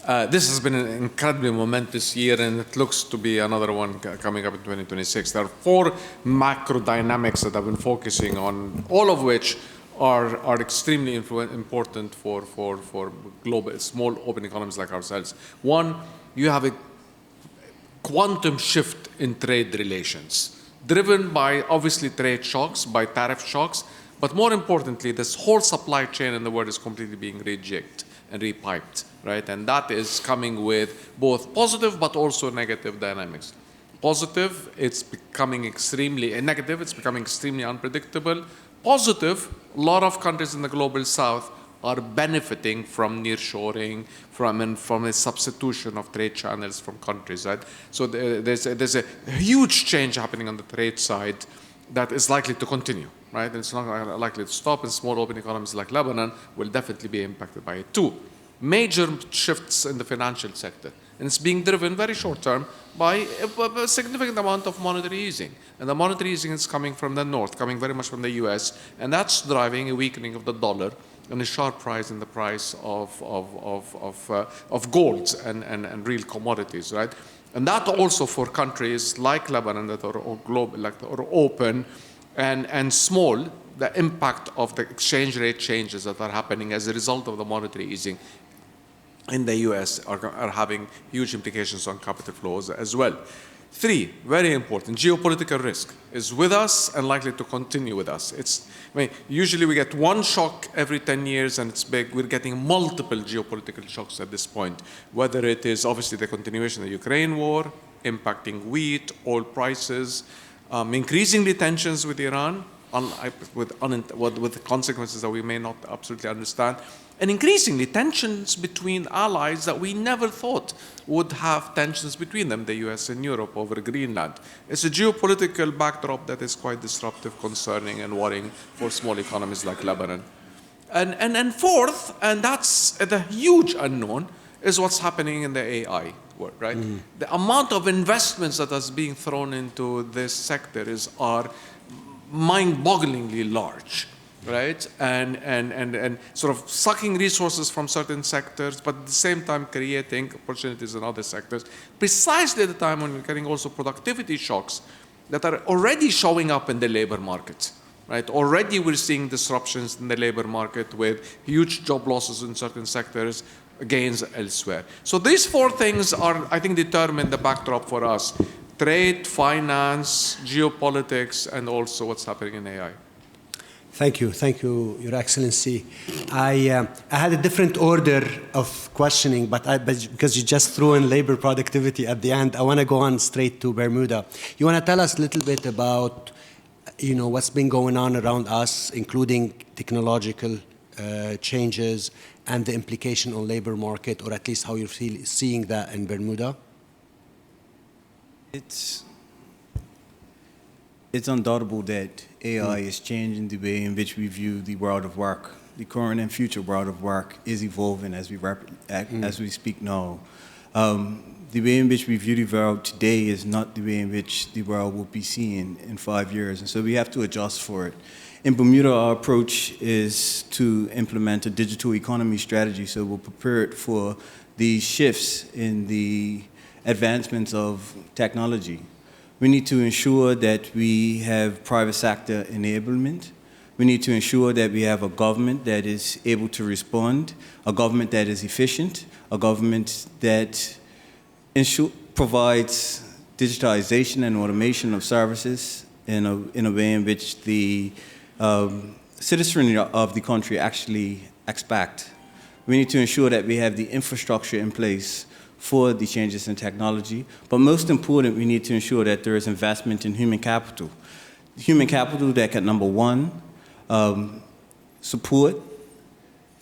This has been an incredibly momentous year, and it looks to be another one coming up in 2026. There are 4 macro dynamics that I've been focusing on, all of which are extremely important for global, small open economies like ourselves. One, you have a quantum shift in trade relations, driven by obviously trade shocks, by tariff shocks, but more importantly, this whole supply chain in the world is completely being rejigged and repiped, right? And that is coming with both positive but also negative dynamics. Positive, it's becoming extremely, negative, it's becoming extremely unpredictable. Positive, a lot of countries in the global south are benefiting from nearshoring, from a substitution of trade channels from countries, right? So there's a huge change happening on the trade side that is likely to continue, right? And it's not likely to stop, and small open economies like Lebanon will definitely be impacted by it too. Major shifts in the financial sector, and it's being driven very short term by a significant amount of monetary easing. And the monetary easing is coming from the north, coming very much from the US, and that's driving a weakening of the dollar and a sharp rise in the price of gold and real commodities, right? And that also for countries like Lebanon that are global, like are open and small, the impact of the exchange rate changes that are happening as a result of the monetary easing in the US are having huge implications on capital flows as well. 3, very important, geopolitical risk is with us and likely to continue with us. Usually we get one shock every 10 years and it's big. We're getting multiple geopolitical shocks at this point, whether it is obviously the continuation of the Ukraine war, impacting wheat, oil prices, increasingly tensions with Iran, with consequences that we may not absolutely understand, and increasingly tensions between allies that we never thought would have tensions between them, the US and Europe over Greenland. It's a geopolitical backdrop that is quite disruptive, concerning, and worrying for small economies like Lebanon. And fourth, and that's the huge unknown, is what's happening in the AI world, right? Mm-hmm. The amount of investments that is being thrown into this sector are mind-bogglingly large, right? And sort of sucking resources from certain sectors, but at the same time creating opportunities in other sectors, precisely at the time when we're getting also productivity shocks that are already showing up in the labor market, right? Already we're seeing disruptions in the labor market with huge job losses in certain sectors, gains elsewhere. So these 4 things are, I think, determine the backdrop for us: trade, finance, geopolitics, and also what's happening in AI. Thank you, Your Excellency. I had a different order of questioning, but because you just threw in labor productivity at the end, I want to go on straight to Bermuda. You want to tell us a little bit about, what's been going on around us, including technological changes and the implication on labor market, or at least how you're seeing that in Bermuda? It's undoubtable that AI is changing the way in which we view the world of work. The current and future world of work is evolving as we speak now. The way in which we view the world today is not the way in which the world will be seen in 5 years, and so we have to adjust for it. In Bermuda, our approach is to implement a digital economy strategy, so we're prepared for the shifts in the advancements of technology. We need to ensure that we have private sector enablement. We need to ensure that we have a government that is able to respond, a government that is efficient, a government that provides digitization and automation of services in a way in which the citizenry of the country actually expect. We need to ensure that we have the infrastructure in place for the changes in technology, but most important, we need to ensure that there is investment in human capital. Human capital that can, number one, support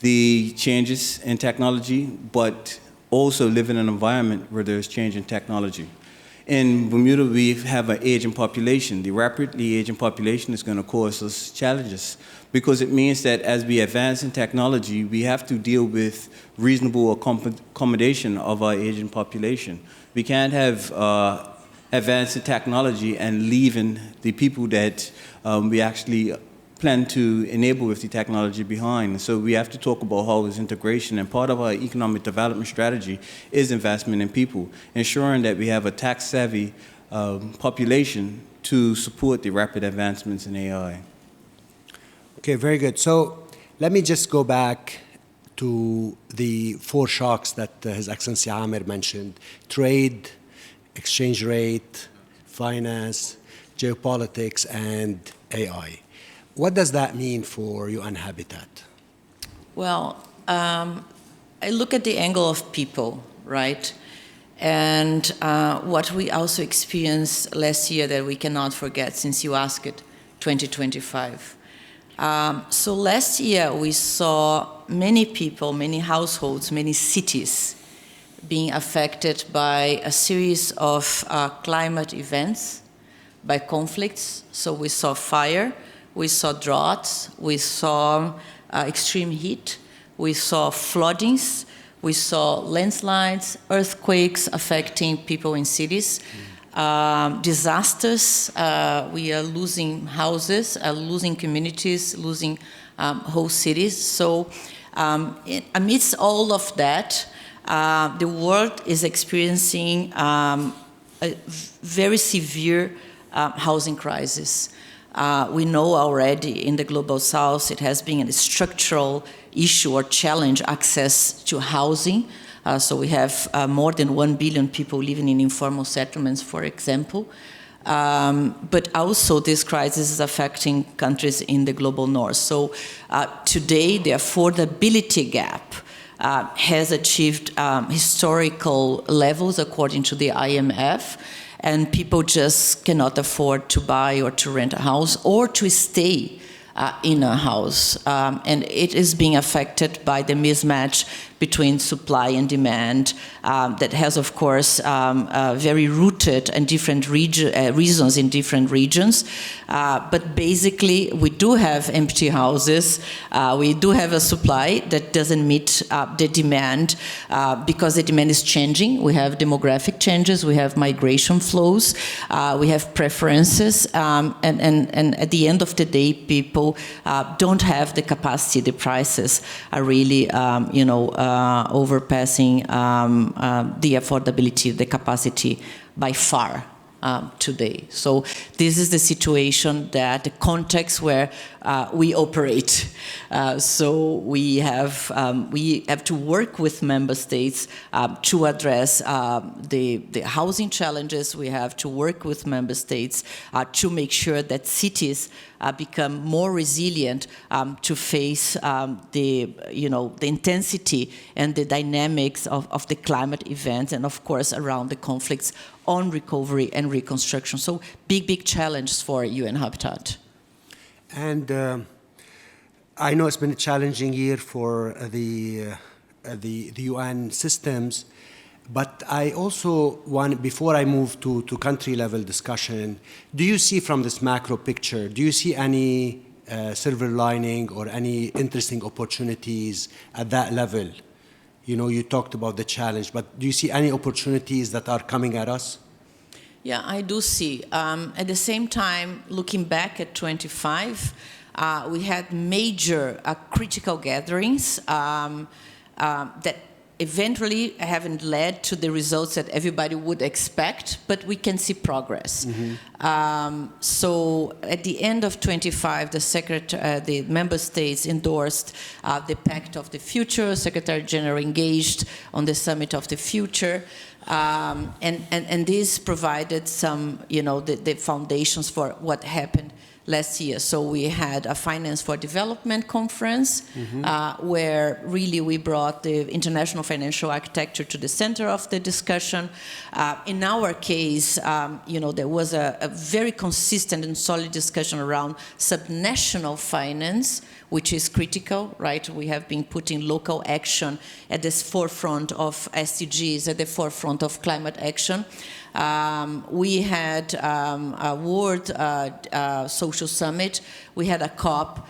the changes in technology, but also live in an environment where there's change in technology. In Bermuda, we have an aging population. The rapidly aging population is going to cause us challenges because it means that as we advance in technology, we have to deal with reasonable accommodation of our aging population. We can't have advance in technology and leaving the people that we actually plan to enable with the technology behind. So we have to talk about how is integration, and part of our economic development strategy is investment in people, ensuring that we have a tax-savvy population to support the rapid advancements in AI. Okay, very good. So let me just go back to the four shocks that His Excellency Amer mentioned: trade, exchange rate, finance, geopolitics, and AI. What does that mean for UN Habitat? Well, I look at the angle of people, right? And what we also experienced last year that we cannot forget, since you asked it, 2025. So last year we saw many people, many households, many cities being affected by a series of climate events, by conflicts. So we saw fire, we saw droughts, we saw extreme heat, we saw floodings, we saw landslides, earthquakes affecting people in cities, disasters. We are losing houses, losing communities, losing whole cities. So amidst all of that, the world is experiencing a very severe housing crisis. We know already in the Global South it has been a structural issue or challenge, access to housing. So we have more than 1 billion people living in informal settlements, for example. But also this crisis is affecting countries in the Global North. So today the affordability gap has achieved historical levels according to the IMF. And people just cannot afford to buy or to rent a house or to stay in a house. And it is being affected by the mismatch between supply and demand that has, of course, very rooted in different reasons in different regions. But basically, we do have empty houses. We do have a supply that doesn't meet the demand because the demand is changing. We have demographic changes. We have migration flows. We have preferences. And at the end of the day, people don't have the capacity. The prices are really, overpassing the affordability, the capacity by far today. So this is the situation, that the context where we operate. So we have to work with member states to address the housing challenges. We have to work with member states to make sure that cities become more resilient to face the intensity and the dynamics of the climate events, and of course around the conflicts on recovery and reconstruction. So big challenges for UN Habitat. And I know it's been a challenging year for the UN systems, but I also want, before I move to country level discussion, do you see from this macro picture, do you see any silver lining or any interesting opportunities at that level? You talked about the challenge, but do you see any opportunities that are coming at us? Yeah, I do see. At the same time, looking back at 25, we had major critical gatherings that eventually haven't led to the results that everybody would expect, but we can see progress. Mm-hmm. So at the end of 25, the member states endorsed the Pact of the Future. Secretary General engaged on the Summit of the Future. And this provided some, the foundations for what happened last year. So we had a Finance for Development conference, mm-hmm. Where really we brought the international financial architecture to the center of the discussion. In our case, there was a very consistent and solid discussion around subnational finance, which is critical, right? We have been putting local action at the forefront of SDGs, at the forefront of climate action. We had a World Social Summit. We had a COP.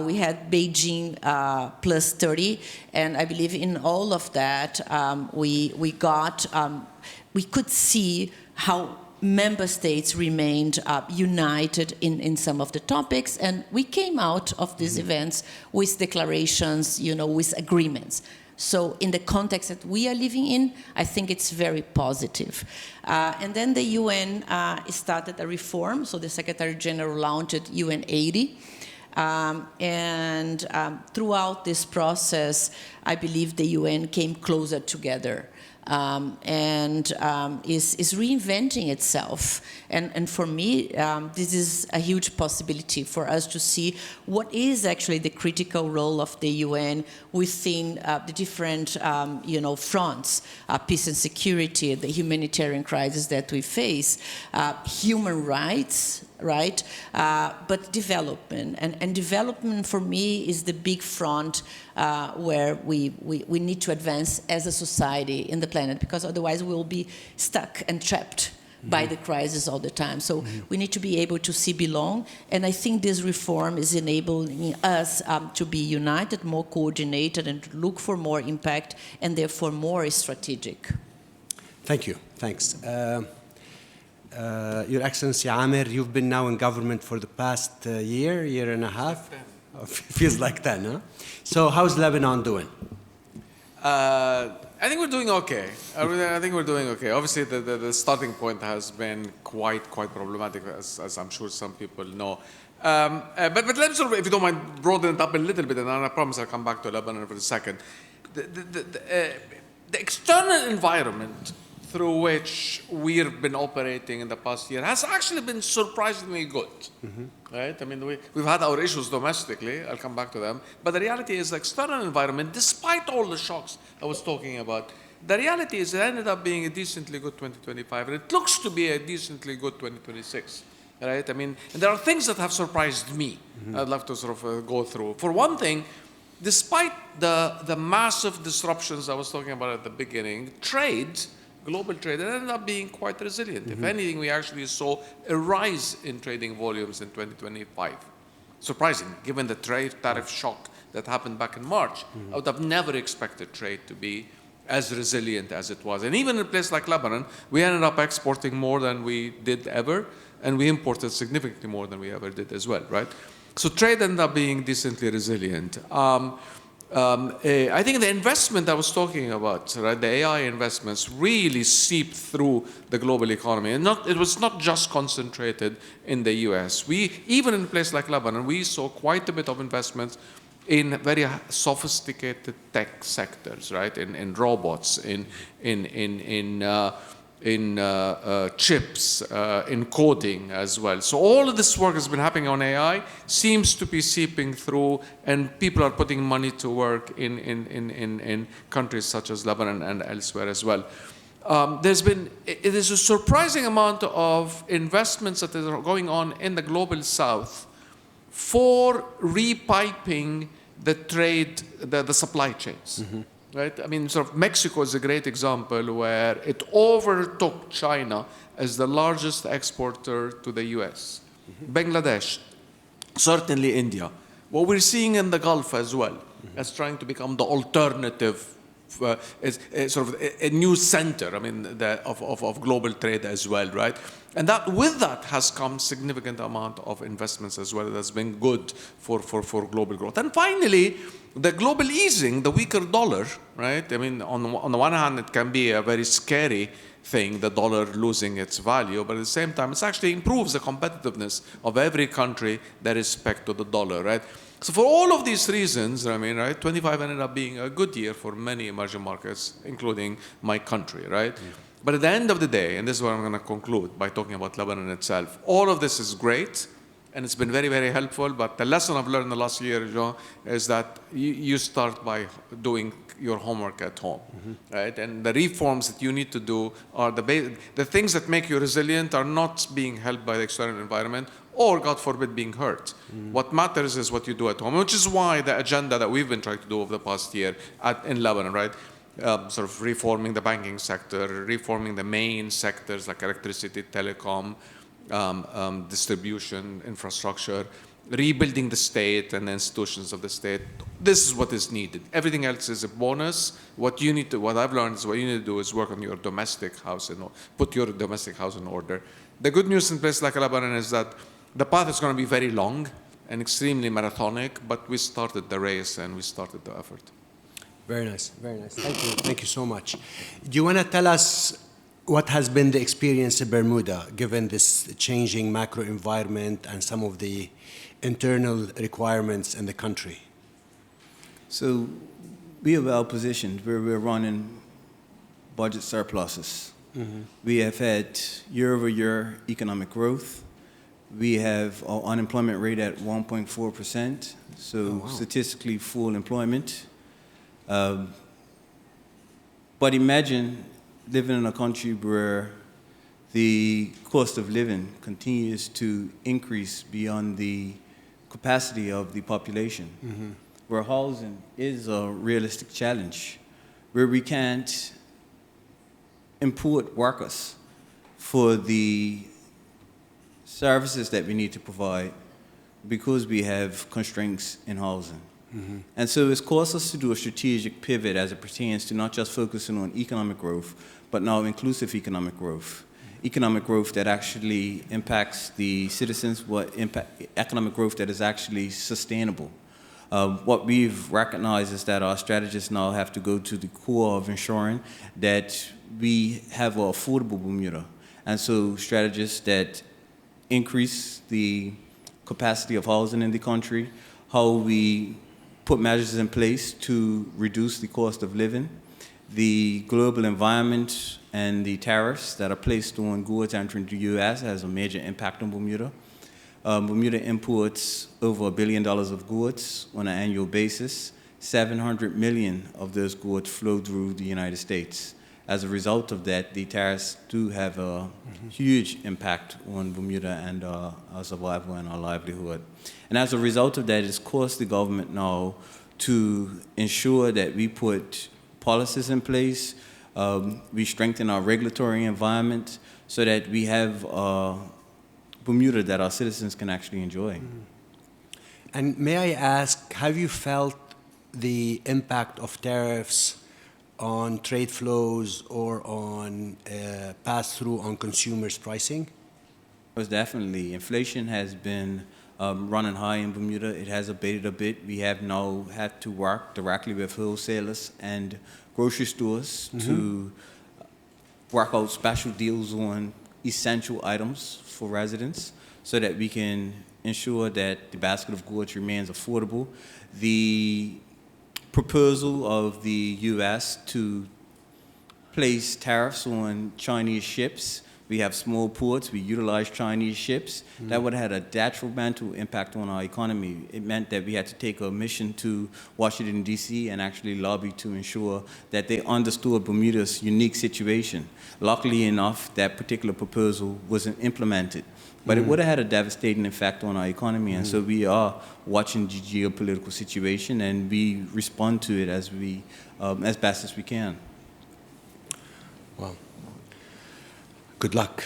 We had Beijing plus 30. And I believe in all of that, we could see how member states remained united in some of the topics, and we came out of these events with declarations, with agreements. So in the context that we are living in, I think it's very positive. And then the UN started a reform, so the Secretary General launched UN 80. Throughout this process, I believe the UN came closer together. Is reinventing itself. And for me, this is a huge possibility for us to see what is actually the critical role of the UN within the different, fronts, peace and security, the humanitarian crisis that we face, human rights, right? But development. And development for me is the big front where we need to advance as a society in the planet, because otherwise we will be stuck and trapped by the crisis all the time. So we need to be able to see belong, and I think this reform is enabling us to be united, more coordinated, and to look for more impact, and therefore more strategic. Thank you. Thanks. Your Excellency Amer, you've been now in government for the past year and a half. Feels like that, huh? So how's Lebanon doing? I think we're doing okay. I think we're doing okay. Obviously, the starting point has been quite problematic, as I'm sure some people know. But let me sort of, if you don't mind, broaden it up a little bit, and I promise I'll come back to Lebanon for a second. The external environment through which we've been operating in the past year has actually been surprisingly good, right? I mean, we've had our issues domestically, I'll come back to them, but the reality is the external environment, despite all the shocks I was talking about, the reality is it ended up being a decently good 2025, and it looks to be a decently good 2026, right? I mean, and there are things that have surprised me, I'd love to sort of go through. For one thing, despite the massive disruptions I was talking about at the beginning, global trade, it ended up being quite resilient. If anything, we actually saw a rise in trading volumes in 2025. Surprising, given the trade tariff shock that happened back in March. I would have never expected trade to be as resilient as it was. And even in a place like Lebanon, we ended up exporting more than we did ever, and we imported significantly more than we ever did as well, right? So trade ended up being decently resilient. I think the investment I was talking about, right, the AI investments really seeped through the global economy. And it was not just concentrated in the US. Even in a place like Lebanon, we saw quite a bit of investments in very sophisticated tech sectors, right, in robots, in chips, in coding as well. So all of this work has been happening on AI, seems to be seeping through, and people are putting money to work in countries such as Lebanon and elsewhere as well. It is a surprising amount of investments that are going on in the global south for repiping the trade, the supply chains. Right? I mean, sort of Mexico is a great example where it overtook China as the largest exporter to the US. Bangladesh, certainly India. What we're seeing in the Gulf as well, as trying to become the alternative, is sort of a new center, I mean, of global trade as well, right? And with that has come significant amount of investments as well. That's been good for global growth. And finally, the global easing, the weaker dollar, right? I mean, on the one hand, it can be a very scary thing, the dollar losing its value, but at the same time, it actually improves the competitiveness of every country that is pegged to the dollar, right? So for all of these reasons, I mean, right, 25 ended up being a good year for many emerging markets, including my country, right? But at the end of the day, and this is where I'm going to conclude by talking about Lebanon itself, all of this is great, and it's been very, very helpful, but the lesson I've learned the last year, Jean, is that you start by doing your homework at home, right? And the reforms that you need to do are the things that make you resilient are not being helped by the external environment or, God forbid, being hurt. What matters is what you do at home, which is why the agenda that we've been trying to do over the past year in Lebanon, right? Sort of reforming the banking sector, reforming the main sectors like electricity, telecom, distribution, infrastructure, rebuilding the state and the institutions of the state. This is what is needed. Everything else is a bonus. What I've learned is what you need to do is work on your domestic house and put your domestic house in order. The good news in places like Lebanon is that the path is going to be very long and extremely marathonic, but we started the race and we started the effort. Very nice, very nice. Thank you so much. Do you want to tell us what has been the experience in Bermuda, given this changing macro environment and some of the internal requirements in the country? So we are well positioned where we're running budget surpluses. We have had year-over-year economic growth. We have our unemployment rate at 1.4%, so statistically full employment. But imagine living in a country where the cost of living continues to increase beyond the capacity of the population, where housing is a realistic challenge, where we can't import workers for the services that we need to provide because we have constraints in housing. And so it's caused us to do a strategic pivot as it pertains to not just focusing on economic growth, but now inclusive economic growth. Economic growth that actually impacts the citizens, economic growth that is actually sustainable. What we've recognized is that our strategists now have to go to the core of ensuring that we have an affordable Bermuda. And so strategists that increase the capacity of housing in the country, how we put measures in place to reduce the cost of living, the global environment and the tariffs that are placed on goods entering the U.S. has a major impact on Bermuda. Bermuda imports over $1 billion of goods on an annual basis. 700 million of those goods flow through the United States. As a result of that, the tariffs do have a huge impact on Bermuda and our survival and our livelihood. And as a result of that, it's caused the government now to ensure that we put policies in place, we strengthen our regulatory environment so that we have Bermuda that our citizens can actually enjoy. And may I ask, have you felt the impact of tariffs on trade flows or on pass-through on consumers' pricing? Most definitely. Inflation has been running high in Bermuda. It has abated a bit. We have now had to work directly with wholesalers and grocery stores to work out special deals on essential items for residents so that we can ensure that the basket of goods remains affordable. The proposal of the U.S. to place tariffs on Chinese ships. We have small ports, we utilize Chinese ships. That would have had a detrimental impact on our economy. It meant that we had to take a mission to Washington, D.C. and actually lobby to ensure that they understood Bermuda's unique situation. Luckily enough, that particular proposal wasn't implemented. But it would have had a devastating effect on our economy, and so we are watching the geopolitical situation, and we respond to it as best as we can. Well, good luck.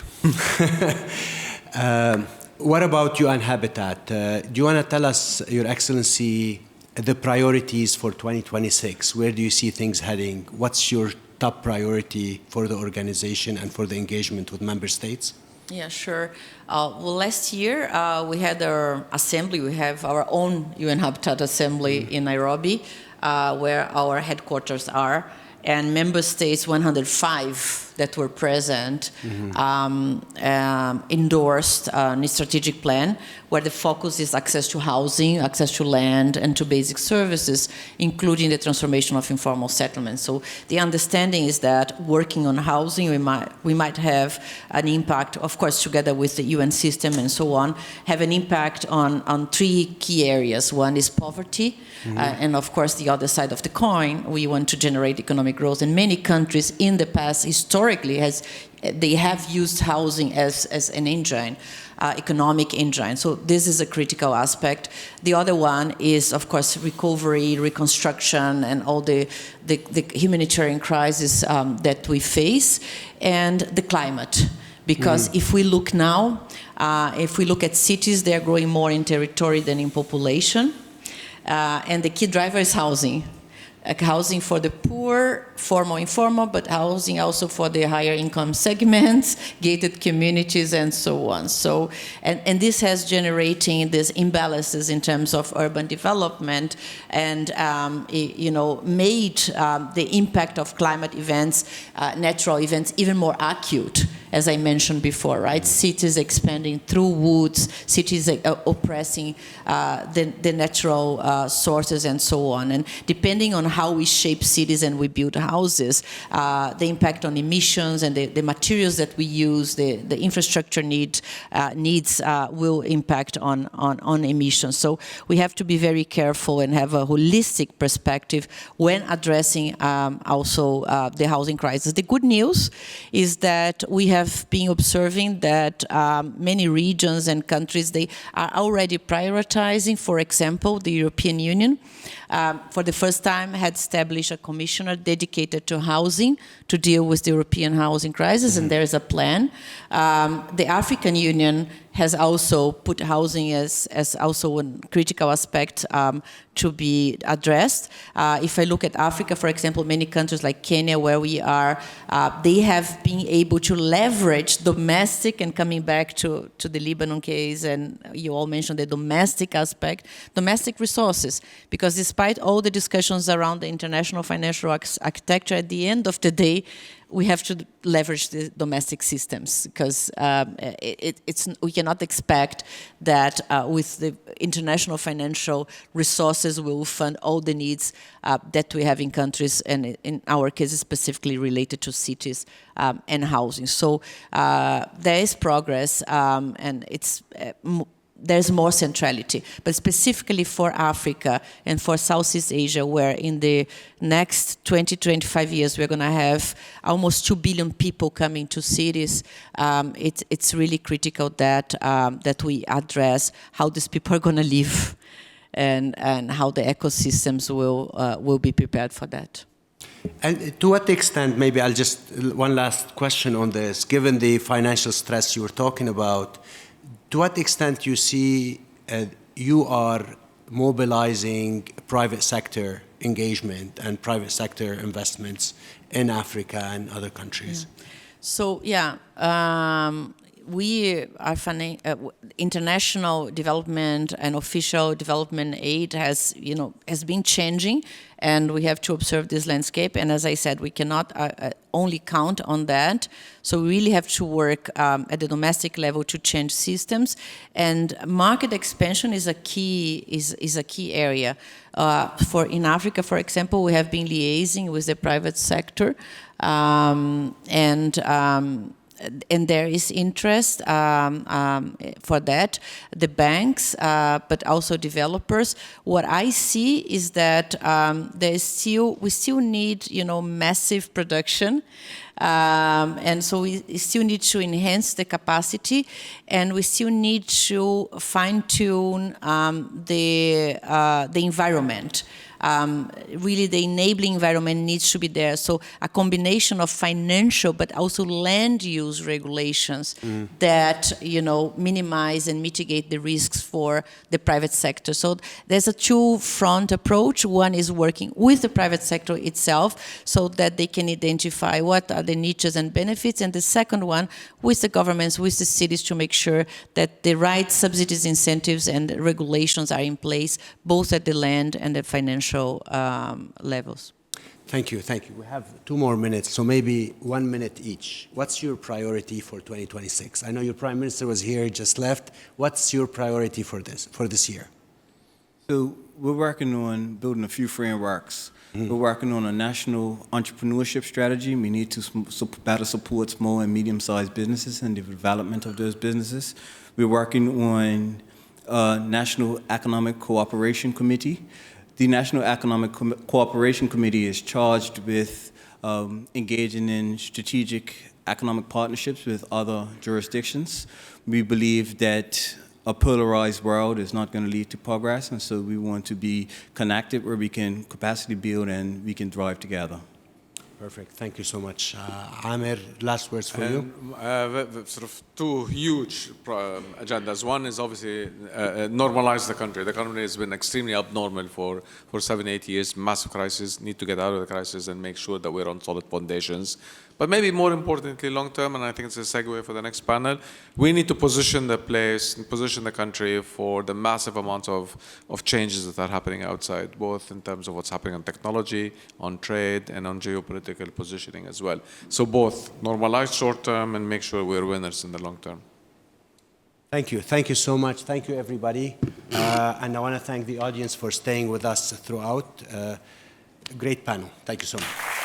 What about you and Habitat? Do you want to tell us, Your Excellency, the priorities for 2026? Where do you see things heading? What's your top priority for the organization and for the engagement with member states? Yeah, sure. Well, last year we had our assembly. We have our own UN Habitat Assembly in Nairobi, where our headquarters are, and member states 105 that were present endorsed a strategic plan where the focus is access to housing, access to land, and to basic services, including the transformation of informal settlements. So the understanding is that working on housing, we might have an impact, of course, together with the UN system and so on, have an impact on three key areas. One is poverty, and of course, the other side of the coin, we want to generate economic growth. And many countries in the past, historically, they have used housing as an engine, economic engine. So this is a critical aspect. The other one is, of course, recovery, reconstruction, and all the humanitarian crisis that we face, and the climate. Because if we look now, if we look at cities, they're growing more in territory than in population. And the key driver is housing. Housing for the poor, formal, informal, but housing also for the higher income segments, gated communities, and so on. So, and this has generating these imbalances in terms of urban development, and made the impact of climate events, natural events, even more acute. As I mentioned before, right? Cities expanding through woods, cities oppressing the natural sources and so on. And depending on how we shape cities and we build houses, the impact on emissions and the materials that we use, the infrastructure needs will impact on emissions. So we have to be very careful and have a holistic perspective when addressing also the housing crisis. The good news is that we have been observing that many regions and countries, they are already prioritizing. For example, the European Union, for the first time, had established a commissioner dedicated to housing to deal with the European housing crisis, and there is a plan. The African Union has also put housing as also a critical aspect to be addressed. If I look at Africa, for example, many countries like Kenya, where we are, they have been able to leverage domestic, and coming back to the Lebanon case, and you all mentioned the domestic aspect, domestic resources, because despite all the discussions around the international financial architecture, at the end of the day, we have to leverage the domestic systems, because we cannot expect that with the international financial resources we will fund all the needs that we have in countries, and in our case specifically related to cities and housing. So there is progress, and there's more centrality, but specifically for Africa and for Southeast Asia, where in the next 20, 25 years, we're going to have almost 2 billion people coming to cities. It's really critical that we address how these people are going to live, and how the ecosystems will be prepared for that. And to what extent, maybe I'll just, one last question on this, given the financial stress you were talking about, to what extent you see you are mobilizing private sector engagement and private sector investments in Africa and other countries? Yeah. So, we are international development and official development aid has been changing, and we have to observe this landscape. And as I said, we cannot only count on that. So we really have to work at the domestic level to change systems. And market expansion is a key area. In Africa, for example, we have been liaising with the private sector, and there is interest for that, the banks, but also developers. What I see is that we still need, massive production. And so we still need to enhance the capacity, and we still need to fine-tune the environment. Really, the enabling environment needs to be there. So a combination of financial but also land use regulations that minimize and mitigate the risks for the private sector. So there's a two-front approach. One is working with the private sector itself so that they can identify what are the niches and benefits, and the second one with the governments, with the cities, to make sure that the right subsidies, incentives, and regulations are in place, both at the land and the financial levels. Thank you. We have 2 more minutes, so maybe 1 minute each. What's your priority for 2026? I know your Prime Minister was here, just left. What's your priority for this year? So we're working on building a few frameworks. We're working on a national entrepreneurship strategy. We need to better support small and medium-sized businesses and the development of those businesses. We're working on a National Economic Cooperation Committee. The National Economic Cooperation Committee is charged with engaging in strategic economic partnerships with other jurisdictions. We believe that a polarized world is not going to lead to progress, and so we want to be connected where we can capacity build and we can drive together. Perfect. Thank you so much. Amer, last words for you. Sort of two huge agendas. One is obviously normalize the country. The country has been extremely abnormal for 7-8 years. Massive crisis. Need to get out of the crisis and make sure that we're on solid foundations. But maybe more importantly, long term, and I think it's a segue for the next panel, we need to position the country for the massive amounts of changes that are happening outside, both in terms of what's happening on technology, on trade, and on geopolitical positioning as well. So both normalize short term and make sure we're winners in the long term. Thank you. Thank you so much. Thank you, everybody. And I want to thank the audience for staying with us throughout. Great panel. Thank you so much.